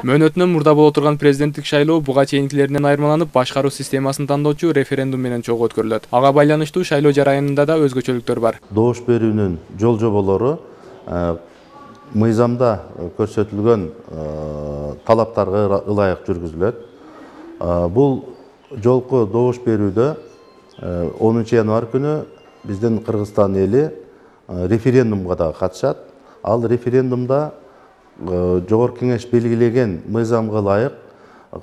Мөөнөтүнөн мурда боло турган президенттик шайлоо буга чейинкилеринен айырмаланып, башкаруу системасын тандоочу референдум менен чогуу өткөрүлөт. Ага байланыштуу шайлоо жарайымында да өзгөчөлүктөр бар. Добуш берүүнүн жол жоболору мыйзамда көрсөтүлгөн талаптарга ылайык жүргүзүлөт. Бул жолку добуш берүүдө 10 январь күнү биздин Кыргызстан эли референдумга да катышат. Ал референдумда Жогорку Кеңеш белгилеген мыйзамга ылайык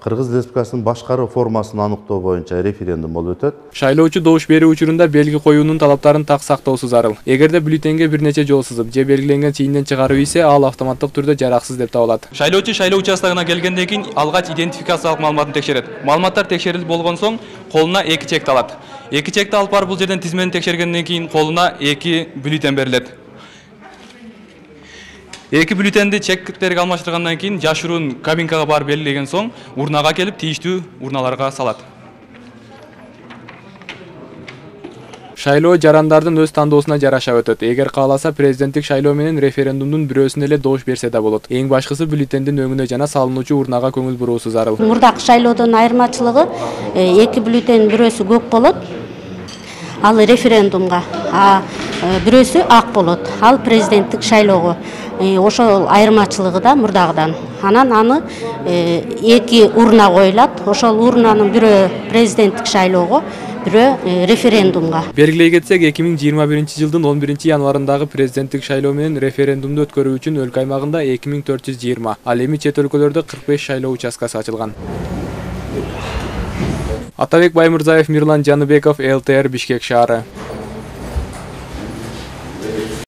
Кыргыз Республикасынын башкаруу формасын аныктоо боюнча референдум болуп өтөт. Шайлоочу добуш берүү учурунда белги коюунун талаптарын так сактоосу зарыл. Эгерде бюллетенге бир нече жол сызып же белгиленген чийинден чыгарып ийсе, ал автоматтык түрдө жараксыз деп табылат. Шайлоочу шайлоо участогуна келгенден кийин алгач идентификациялык маалыматын текшерет. Маалыматтар текшерилип болгон соң колуна 2 чекти алат. 2 чекти алып барып бул жерден тизмени текшергенден кийин колуна 2 бюллетен берилет. 2 бюллетенди чектерге алмаштыргандан кийин жашыруун кабинкага барып белгилеген соң урнага келип тийиштүү урналарга салат. Шайлоо жарандардын өз тандоосуна жараша өтөт. Эгер кааласа, президенттик шайлоо менен референдумдун бирөөсүнө эле добуш берсе да болот. Эң башкысы бюллетендин өңүнө жана салынуучу урнага көңүл буруусу зарыл. Мурдакы шайлоодон айырмачылыгы 2 бюллетендин бирөөсү көк болот. Ал референдумга, бирөөсү ак болот. Ал президенттик шайлоого. Ошол айырмачылыгы да мурдагыдан. Анан аны 2 урна коюлат. Ошол урнанын бирөө президенттик шайлоого, бирөө референдумга. Белгилей кетсек, 2021 жылдын 11 январындагы президенттик шайлоо менен референдумду өткөрүү үчүн өлкө аймагында 2420, ал эми чет өлкөлөрдө 45 шайлоо участкасы ачылган. Атабек Баймырзаев, Мирлан Жаныбеков, ЛТР, Бишкек шаары.